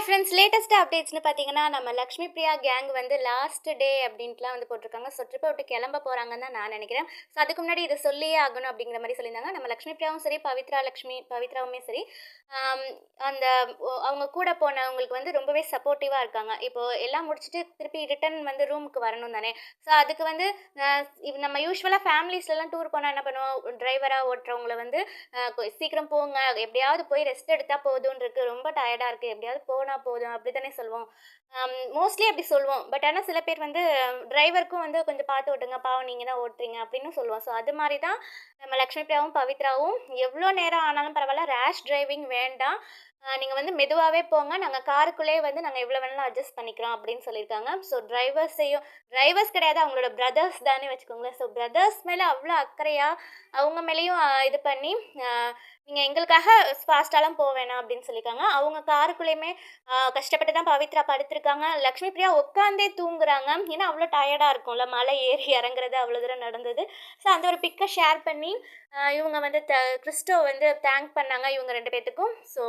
Hi friends, latest அப்டேட்ஸ்னு பார்த்தீங்கன்னா, நம்ம Lakshmi Priya gang வந்து லாஸ்ட் டே அப்படின்ட்டுலாம் வந்து போட்டிருக்காங்க. ஸோ ட்ரிப்பை விட்டு கிளம்ப போகிறாங்கன்னு தான் நான் நினைக்கிறேன். ஸோ அதுக்கு முன்னாடி இதை சொல்லியே ஆகணும் அப்படிங்கிற மாதிரி சொல்லியிருந்தாங்க. நம்ம லக்ஷ்மி பிரியாவும் சரி, பவித்ராவுமே சரி, ஆம், அந்த அவங்க கூட போனவங்களுக்கு வந்து ரொம்பவே சப்போர்ட்டிவாக இருக்காங்க. இப்போது எல்லாம் முடிச்சுட்டு திருப்பி ரிட்டன் வந்து ரூமுக்கு வரணும் தானே. ஸோ அதுக்கு வந்து நம்ம யூஸ்வலாக ஃபேமிலிஸ்லாம் டூர் போனால் என்ன பண்ணுவோம், டிரைவராக ஓட்டுறவங்கள வந்து சீக்கிரம் போங்க, எப்படியாவது போய் ரெஸ்ட் எடுத்தால் போதும்னு இருக்குது, ரொம்ப டயர்டாக இருக்குது, எப்படியாவது போனா போதும் அப்படி தானே சொல்லுவோம். மோஸ்ட்லி அப்படி சொல்லுவோம். பட் ஆனால் சில பேர் வந்து டிரைவருக்கும் வந்து கொஞ்சம் பார்த்து ஓட்டுங்க, பாவம் நீங்கள் தான் ஓட்டுறீங்க அப்படின்னு சொல்லுவோம். ஸோ அது மாதிரி தான் நம்ம லக்ஷ்மி பிரியாவும் பவித்ராவும் எவ்வளோ நேரம் ஆனாலும் பரவாயில்ல, ரேஷ் டிரைவிங் வேண்டாம், நீங்கள் வந்து மெதுவாகவே போங்க, நாங்கள் காருக்குள்ளேயே வந்து நாங்கள் எவ்வளோ வேணாலும் அட்ஜஸ்ட் பண்ணிக்கிறோம் அப்படின்னு சொல்லியிருக்காங்க. ஸோ டிரைவர்ஸ் கிடையாது, அவங்களோட பிரதர்ஸ் தானே வச்சுக்கோங்களேன். ஸோ பிரதர்ஸ் மேலே அவ்வளோ அக்கறையாக அவங்க மேலேயும் இது பண்ணி, நீங்கள் எங்களுக்காக ஃபாஸ்ட்டாலாம் போக வேணாம் அப்படின்னு சொல்லியிருக்காங்க. அவங்க காருக்குள்ளேயுமே கஷ்டப்பட்டு தான் பவித்ரா படுத்திருக்காங்க. லக்ஷ்மி பிரியா உட்காந்தே தூங்குறாங்க. ஏன்னா அவ்வளோ டயர்டாக இருக்கும்ல, மலை ஏறி இறங்குறது அவ்வளோ தூரம் நடந்தது. ஸோ அந்த ஒரு பிக்கை ஷேர் பண்ணி இவங்க வந்து கிறிஸ்டோ வந்து தேங்க் பண்ணாங்க இவங்க 2 பேர்த்துக்கும். ஸோ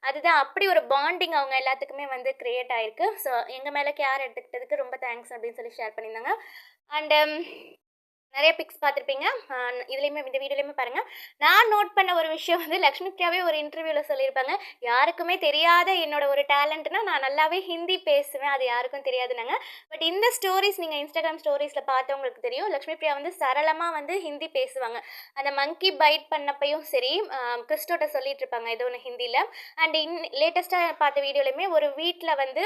அதுதான் அப்படி ஒரு பாண்டிங் அவங்க எல்லாத்துக்குமே வந்து க்ரியேட் ஆகிருக்கு. ஸோ எங்கள் மேலே கேர் எடுத்துக்கிட்டதுக்கு ரொம்ப தேங்க்ஸ் அப்படின்னு சொல்லி ஷேர் பண்ணியிருந்தாங்க. அண்டு நிறைய பிக்ஸ் பார்த்துருப்பீங்க. இதுலேயுமே இந்த வீடியோலையுமே பாருங்கள். நான் நோட் பண்ண ஒரு விஷயம் வந்து லக்ஷ்மி பிரியாவே ஒரு இன்டர்வியூவில் சொல்லியிருப்பாங்க, யாருக்குமே தெரியாத என்னோட ஒரு டேலண்ட்னா நான் நல்லாவே ஹிந்தி பேசுவேன், அது யாருக்கும் தெரியாதுனாங்க. பட் இந்த ஸ்டோரிஸ் நீங்கள் இன்ஸ்டாகிராம் ஸ்டோரிஸில் பார்த்தவங்களுக்கு தெரியும், லக்ஷ்மி பிரியா வந்து சரளமாக வந்து ஹிந்தி பேசுவாங்க. அந்த மங்கி பைட் பண்ணப்பையும் சரி, கிறிஸ்டோட்ட சொல்லிட்டு இருப்பாங்க ஏதோ ஒன்று ஹிந்தியில். அண்ட் லேட்டஸ்ட்டாக பார்த்த வீடியோலையுமே ஒரு வீட்டில் வந்து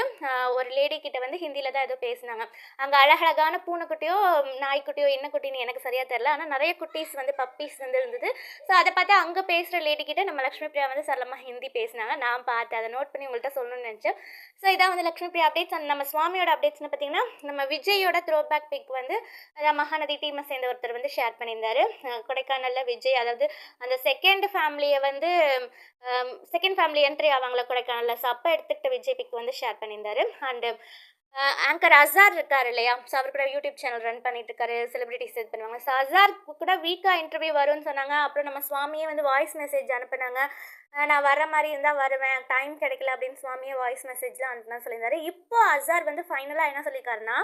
ஒரு லேடி கிட்ட வந்து ஹிந்தியில் தான் ஏதோ பேசினாங்க. அங்கே அழகழகான பூனைக்குட்டியோ நாய்க்குட்டியோ என்ன குட்டி எனக்கு சரியாக தெரில, ஆனால் நிறைய குட்டீஸ் வந்து பப்பீஸ் வந்து இருந்தது. ஸோ அதை பார்த்தா அங்கே பேசுகிற லேடிக்கிட்ட நம்ம லக்ஷ்மி பிரியா வந்து சரளமாக ஹிந்தி பேசினாங்க. நான் பார்த்தேன், அதை நோட் பண்ணி உங்கள்கிட்ட சொல்லணும்னு நினச்சேன். ஸோ இதான் வந்து லக்ஷ்மி பிரியா அப்டேட்ஸ். அந்த நம்ம சுவாமியோட அப்டேட்ஸ்னு பார்த்தீங்கன்னா, நம்ம விஜயோட த்ரோ பேக் பிக் வந்து மகாநதி டீமை சேர்ந்த ஒருத்தர் வந்து ஷேர் பண்ணியிருந்தாரு. கொடைக்கானலில் விஜய், அதாவது அந்த செகண்ட் ஃபேமிலி என்ட்ரி ஆவாங்களா கொடைக்கானலில், ஸோ அப்போ எடுத்துக்கிட்ட விஜய் பிக் வந்து ஷேர் பண்ணியிருந்தாரு. அண்டு ஆங்கர் அசார் இருக்கார் இல்லையா, ஸோ அவர் கூட யூடியூப் சேனல் ரன் பண்ணிட்டு இருக்காரு, செலிபிரிட்டிஸ் இது பண்ணுவாங்க. ஸோ அசார் கூட வீக்காக இன்டர்வியூ வரும்னு சொன்னாங்க. அப்புறம் நம்ம சுவாமியே வந்து வாய்ஸ் மெசேஜ் அனுப்புனாங்க, நான் வர மாதிரி இருந்தால் வருவேன், டைம் கிடைக்கல அப்படின்னு சுவாமியை வாய்ஸ் மெசேஜ்லாம் அனுப்புனா சொல்லியிருந்தாரு. இப்போ அசார் வந்து ஃபைனலாக என்ன சொல்லியிருக்காருன்னா,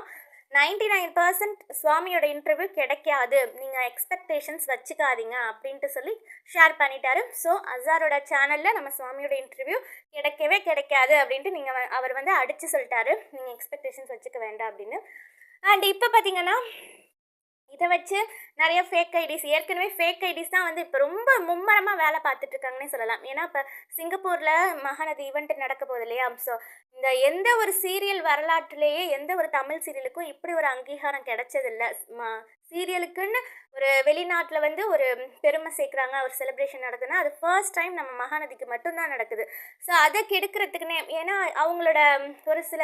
99% சுவாமியோட இன்டர்வியூ கிடைக்காது, நீங்கள் எக்ஸ்பெக்டேஷன்ஸ் வச்சுக்காதீங்க அப்படின்ட்டு சொல்லி ஷேர் பண்ணிட்டாரு. ஸோ அசாரோட சேனலில் நம்ம சுவாமியோட இன்டர்வியூ கிடைக்கவே கிடைக்காது அப்படின்ட்டு அவர் வந்து அடித்து சொல்லிட்டாரு, நீங்கள் எக்ஸ்பெக்டேஷன்ஸ் வச்சுக்க வேண்டாம் அப்படின்னு. அண்ட் இப்போ பார்த்தீங்கன்னா இதை வச்சு நிறைய ஃபேக் ஐடிஸ், ஏற்கனவே ஃபேக் ஐடிஸ் தான் வந்து இப்போ ரொம்ப மும்மரமாக வேலை பார்த்துட்ருக்காங்கன்னே சொல்லலாம். ஏன்னா இப்போ சிங்கப்பூரில் மகாநதி ஈவெண்ட் நடக்க போகுது இல்லையா. ஸோ இந்த எந்த ஒரு சீரியல் வரலாற்றுலேயே எந்த ஒரு தமிழ் சீரியலுக்கும் இப்படி ஒரு அங்கீகாரம் கிடைச்சதில்லை. சீரியலுக்குன்னு ஒரு வெளிநாட்டில் வந்து ஒரு பெருமை சேர்க்குறாங்க, ஒரு செலிப்ரேஷன் நடக்குதுன்னா அது ஃபர்ஸ்ட் டைம் நம்ம மகாநதிக்கு மட்டும்தான் நடக்குது. ஸோ அதை கெடுக்கிறதுக்குன்னே, ஏன்னா அவங்களோட ஒரு சில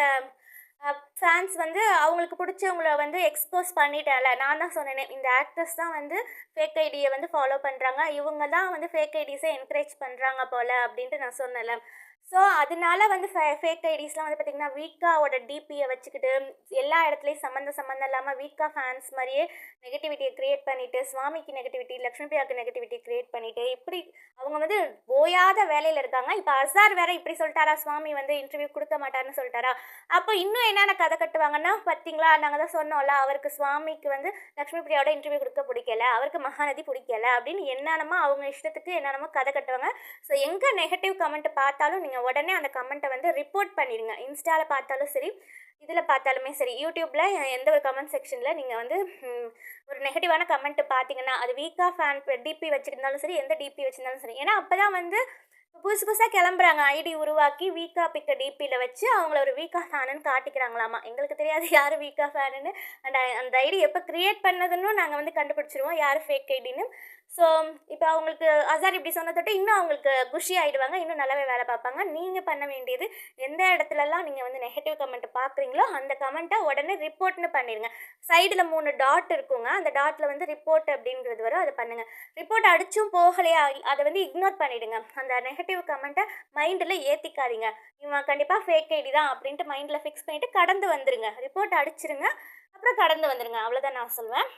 ஃபேன்ஸ் வந்து அவங்களுக்கு பிடிச்சவங்கள வந்து எக்ஸ்போஸ் பண்ணிட்டேன்ல, நான் தான் சொன்னேனே இந்த ஆக்டர்ஸ் தான் வந்து ஃபேக் ஐடியை வந்து ஃபாலோ பண்ணுறாங்க, இவங்க தான் வந்து ஃபேக் ஐடிஸை என்கரேஜ் பண்ணுறாங்க போல் அப்படின்ட்டு நான் சொன்னேன்ல. ஸோ அதனால வந்து ஃபேக் ஐடிஸ்லாம் வந்து பார்த்திங்கன்னா வீக்காவோட டிபியை வச்சுக்கிட்டு எல்லா இடத்துலையும் சம்மந்தம் இல்லாமல் வீக்கா ஃபேன்ஸ் மாதிரியே நெகட்டிவிட்டியை க்ரியேட் பண்ணிவிட்டு, சுவாமிக்கு நெகட்டிவிட்டி, லக்ஷ்மி பிரியாவுக்கு நெகட்டிவிட்டி க்ரியேட் பண்ணிவிட்டு, இப்படி அவங்க வந்து ஓயாத வேலையில் இருக்காங்க. இப்போ அசார் வேற இப்படி சொல்லிட்டாரா, சுவாமி வந்து இன்டர்வியூ கொடுக்க மாட்டாருன்னு சொல்லிட்டாரா, அப்போ இன்னும் என்னென்ன கதை கட்டுவாங்கன்னா, பார்த்தீங்களா நாங்கள் தான் சொன்னோம்ல, அவருக்கு சுவாமிக்கு வந்து லக்ஷ்மி பிரியாவோட இன்டர்வியூ கொடுக்க பிடிக்கல, அவருக்கு மகாநதி பிடிக்கல அப்படின்னு என்னென்னமோ அவங்க இஷ்டத்துக்கு என்னென்னமோ கதை கட்டுவாங்க. ஸோ எங்கே நெகட்டிவ் கமெண்ட் பார்த்தாலும் நீங்கள் உடனே அந்த கமெண்ட்டை வந்து ரிப்போர்ட் பண்ணிடுங்க. இன்ஸ்டாவில் பார்த்தாலும் சரி, இதில் பார்த்தாலுமே சரி, யூடியூப்பில் எந்த ஒரு கமெண்ட் செக்ஷனில் நீங்கள் வந்து ஒரு நெகட்டிவான கமெண்ட்டு பார்த்தீங்கன்னா, அது வீக்காக ஃபேன் டிபி வச்சுருந்தாலும் சரி, எந்த டிபி வச்சுருந்தாலும் சரி, ஏன்னா அப்போ தான் வந்து புதுசாக கிளம்புறாங்க, ஐடி உருவாக்கி வீக்காக பிக்க டிபியில் வச்சு அவங்கள ஒரு வீக்கா ஃபேனுன்னு காட்டிக்கிறாங்களாமா. எங்களுக்கு தெரியாது யார் வீக்கா ஃபேனுன்னு. அண்ட் அந்த ஐடி எப்போ க்ரியேட் பண்ணதுன்னு நாங்கள் வந்து கண்டுபிடிச்சிருவோம் யார் ஃபேக் ஐடின்னு. ஸோ இப்போ அவங்களுக்கு அசார் இப்படி சொன்னதோட்டு இன்னும் அவங்களுக்கு குஷி ஆகிடுவாங்க, இன்னும் நல்லாவே வேலை பார்ப்பாங்க. நீங்கள் பண்ண வேண்டியது, எந்த இடத்துலலாம் நீங்கள் வந்து நெகட்டிவ் கமெண்ட் பார்க்குறீங்களோ அந்த கமெண்ட்டை உடனே ரிப்போர்ட்னு பண்ணிடுங்க. சைடில் 3 டாட் இருக்குங்க, அந்த டாட்டில் வந்து ரிப்போர்ட் அப்படிங்கிறது வரும், அதை பண்ணுங்கள். ரிப்போர்ட் அடிச்சும் போகலையா அதை வந்து இக்னோர் பண்ணிவிடுங்க. அந்த நெகட்டிவ் கமெண்ட்டை மைண்டில் ஏற்றிக்காதீங்க, இவன் கண்டிப்பாக ஃபேக் ஐடி தான் அப்படின்ட்டு மைண்டில் ஃபிக்ஸ் பண்ணிவிட்டு கடந்து வந்துடுங்க. ரிப்போர்ட் அடிச்சிருங்க, அப்புறம் கடந்து வந்துடுங்க. அவ்வளோதான் நான் சொல்வேன்.